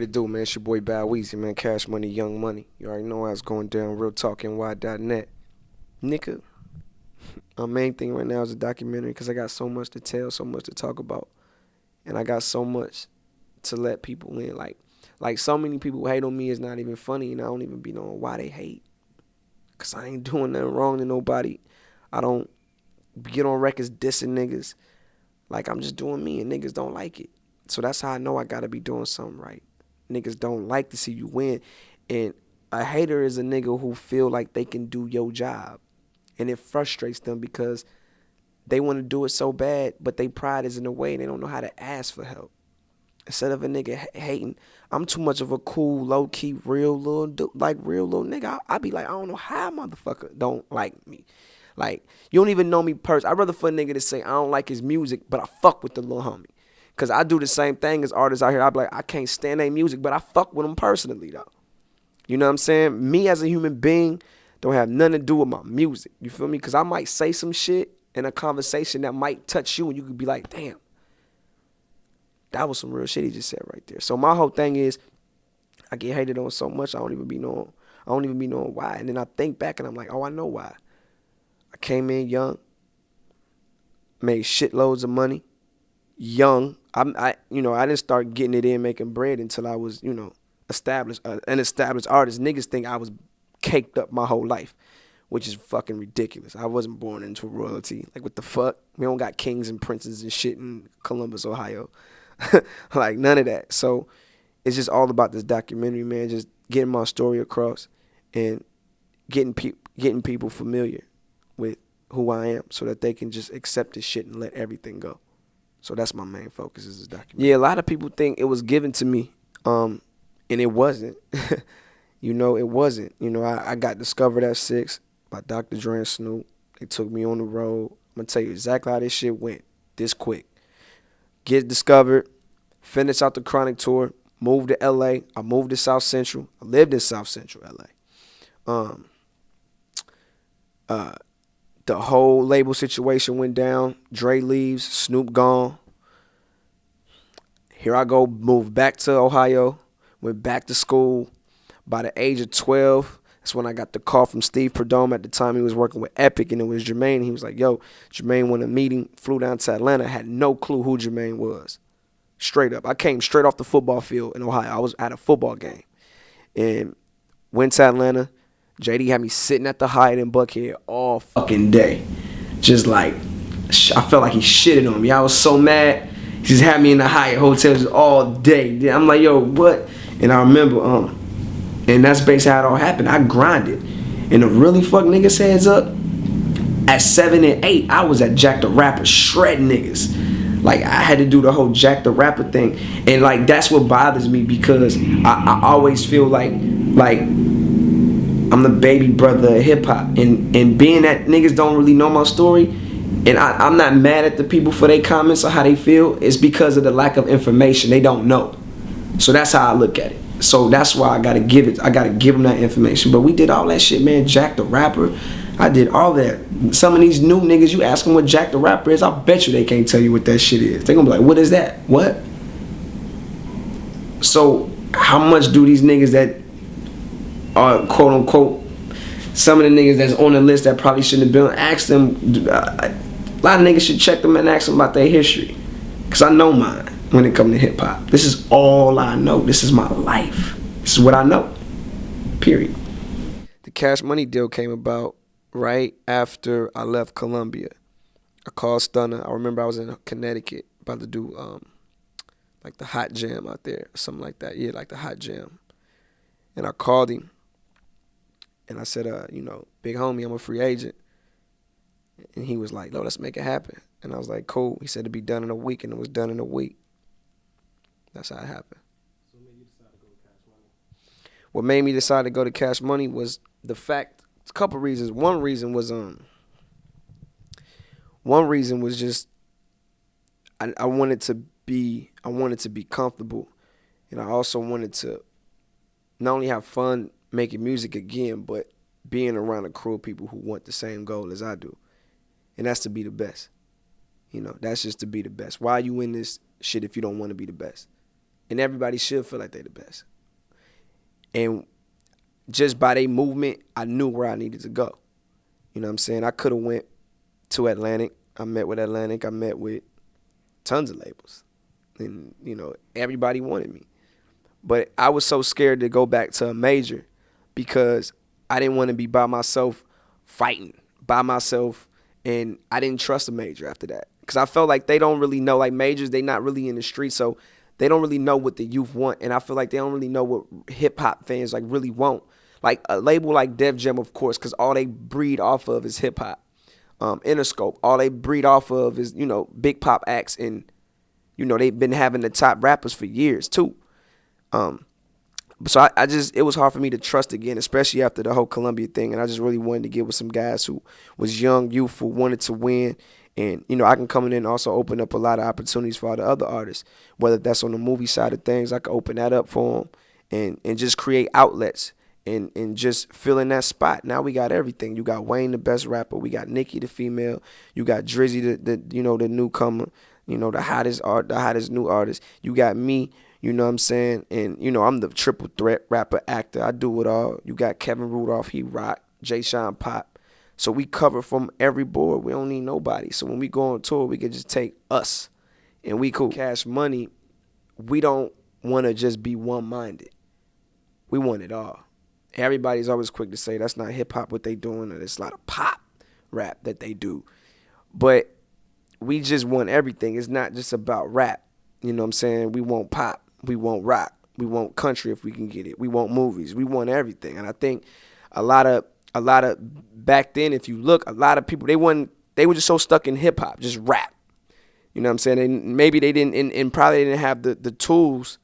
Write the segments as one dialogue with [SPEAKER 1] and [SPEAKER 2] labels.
[SPEAKER 1] What it do, man? It's your boy Bow Weezy, man. Cash Money, Young Money. You already know how it's going down. Real Talk NY.net. Nigga, my main thing right now is a documentary because I got so much to tell, so much to talk about. And I got so much to let people in. Like so many people hate on me is not even funny, and I don't even be knowing why they hate. Because I ain't doing nothing wrong to nobody. I don't get on records dissing niggas. Like, I'm just doing me, and niggas don't like it. So that's how I know I got to be doing something right. Niggas don't like to see you win. And a hater is a nigga who feel like they can do your job. And it frustrates them because they want to do it so bad, but they pride is in the way and they don't know how to ask for help. Instead of a nigga hating, I'm too much of a cool, low-key, real little nigga. I be like, I don't know how a motherfucker don't like me. Like, you don't even know me personally. I'd rather for a nigga to say I don't like his music, but I fuck with the little homie. Because I do the same thing as artists out here. I be like, I can't stand their music, but I fuck with them personally, though. You know what I'm saying? Me as a human being don't have nothing to do with my music. You feel me? Because I might say some shit in a conversation that might touch you, and you could be like, damn, that was some real shit he just said right there. So my whole thing is, I get hated on so much, I don't even be knowing why. And then I think back, and I'm like, oh, I know why. I came in young, made shitloads of money, young. I didn't start getting it in making bread until I was, established, an established artist. Niggas think I was caked up my whole life, which is fucking ridiculous. I wasn't born into royalty. Like, what the fuck? We don't got kings and princes and shit in Columbus, Ohio. Like, none of that. So it's just all about this documentary, man, just getting my story across and getting people familiar with who I am so that they can just accept this shit and let everything go. So that's my main focus is this documentary. Yeah, a lot of people think it was given to me, and it wasn't. It wasn't. I got discovered at 6 by Dr. Dre and Snoop. They took me on the road. I'm going to tell you exactly how this shit went this quick. Get discovered, finish out the Chronic tour, moved to L.A. I moved to South Central. I lived in South Central L.A. The whole label situation went down. Dre leaves, Snoop gone. Here I go, moved back to Ohio, went back to school. By the age of 12, that's when I got the call from Steve Perdome. At the time, he was working with Epic, and it was Jermaine. He was like, yo, Jermaine wanted a meeting, flew down to Atlanta, had no clue who Jermaine was. Straight up. I came straight off the football field in Ohio. I was at a football game. And went to Atlanta. JD had me sitting at the Hyatt in Buckhead all fucking day. Just like, I felt like he shitted on me. I was so mad. He just had me in the Hyatt hotel just all day. I'm like, yo, what? And I remember, and that's basically how it all happened. I grinded. And to really fuck niggas' heads up, at 7 and 8, I was at Jack the Rapper shredding niggas. Like, I had to do the whole Jack the Rapper thing. And, like, that's what bothers me because I always feel like I'm the baby brother of hip-hop. And being that niggas don't really know my story, and I'm not mad at the people for their comments or how they feel, it's because of the lack of information. They don't know. So that's how I look at it. So that's why I gotta give them that information. But we did all that shit, man. Jack the Rapper, I did all that. Some of these new niggas, you ask them what Jack the Rapper is, I bet you they can't tell you what that shit is. They gonna be like, what is that? What? So how much do these niggas that are quote unquote, some of the niggas that's on the list that probably shouldn't have been, ask them, a lot of niggas should check them and ask them about their history. Cause I know mine. When it comes to hip-hop, this is all I know. This is my life. This is what I know, period. The Cash Money deal came about right after I left Columbia. I called Stunner. I remember I was in Connecticut about to do like the Hot Jam out there, something like that. Yeah, like the Hot Jam. And I called him and I said, big homie, I'm a free agent. And he was like, no, let's make it happen. And I was like, cool. He said it'd be done in a week, and it was done in a week. That's how it happened. So what made you decide to go to Cash Money? What made me decide to go to Cash Money was the fact, a couple reasons. One reason was just I wanted to be comfortable, and I also wanted to not only have fun making music again, but being around a crew of people who want the same goal as I do. And that's to be the best. That's just to be the best. Why are you in this shit if you don't want to be the best? and everybody should feel like they the best. And just by their movement, I knew where I needed to go. You know what I'm saying? I could have went to Atlantic. I met with Atlantic. I met with tons of labels. And, you know, everybody wanted me. But I was so scared to go back to a major because I didn't want to be by myself fighting by myself, and I didn't trust a major after that because I felt like they don't really know, like majors, they not really in the street, so they don't really know what the youth want, and I feel like they don't really know what hip-hop fans like really want. Like a label like Def Jam, of course, because all they breed off of is hip-hop. Interscope, all they breed off of is, you know, big pop acts, and, you know, they've been having the top rappers for years, too. So I just, it was hard for me to trust again, especially after the whole Columbia thing. And I just really wanted to get with some guys who was young, youthful, wanted to win. And, you know, I can come in and also open up a lot of opportunities for all the other artists, whether that's on the movie side of things. I could open that up for them and just create outlets and just fill in that spot. Now we got everything. You got Wayne, the best rapper. We got Nicki, the female. You got Drizzy, the you know, the newcomer, you know, the hottest new artist. You got me. You know what I'm saying? And, you know, I'm the triple threat rapper, actor. I do it all. You got Kevin Rudolph, he rock. Jay Sean Pop. So we cover from every board. We don't need nobody. So when we go on tour, we can just take us. And we cool. Cash Money, we don't want to just be one-minded. We want it all. Everybody's always quick to say that's not hip-hop what they doing, or it's a lot of pop rap that they do. But we just want everything. It's not just about rap. You know what I'm saying? We want pop. We want rock. We want country if we can get it. We want movies. We want everything. And I think a lot of back then, if you look, a lot of people, they were just so stuck in hip hop, just rap. You know what I'm saying? And maybe they didn't, and probably didn't have the tools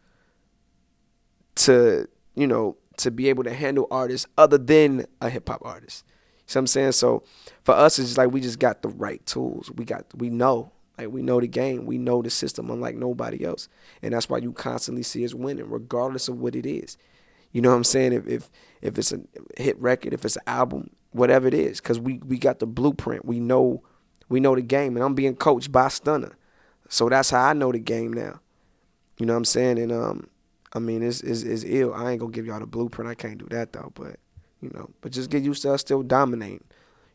[SPEAKER 1] to, you know, to be able to handle artists other than a hip hop artist. You know what I'm saying? So for us, it's just like we just got the right tools. We know. Like, we know the game. We know the system unlike nobody else. And that's why you constantly see us winning, regardless of what it is. You know what I'm saying? If it's a hit record, if it's an album, whatever it is, because we got the blueprint. We know the game. And I'm being coached by Stunner. So that's how I know the game now. You know what I'm saying? And, I mean, it's ill. I ain't going to give y'all the blueprint. I can't do that, though. But, you know, but just get used to us still dominating.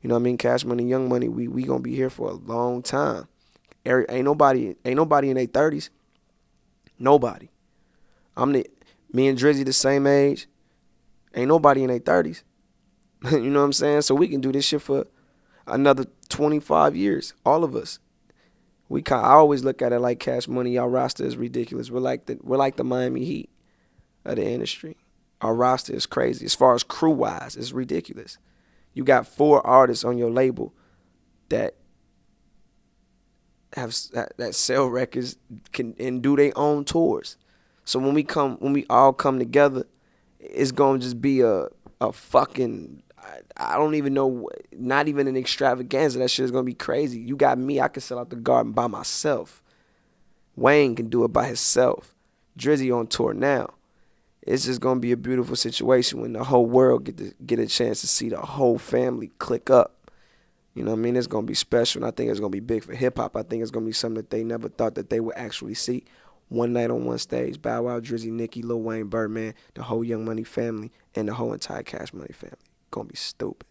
[SPEAKER 1] You know what I mean? Cash Money, Young Money, we going to be here for a long time. Ain't nobody in their 30s. Nobody. Me and Drizzy the same age. Ain't nobody in their 30s. You know what I'm saying? So we can do this shit for another 25 years. All of us. I always look at it like Cash Money. Our roster is ridiculous. We're like the Miami Heat of the industry. Our roster is crazy. As far as crew wise, it's ridiculous. You got 4 artists on your label that sell records and do their own tours. So when we all come together, it's gonna just be a fucking, I don't even know, not even an extravaganza. That shit is gonna be crazy. You got me, I can sell out the Garden by myself. Wayne can do it by himself. Drizzy on tour now. It's just gonna be a beautiful situation when the whole world get a chance to see the whole family click up. You know what I mean? It's going to be special, and I think it's going to be big for hip-hop. I think it's going to be something that they never thought that they would actually see. One night on one stage, Bow Wow, Drizzy, Nicki, Lil Wayne, Birdman, the whole Young Money family, and the whole entire Cash Money family. Going to be stupid.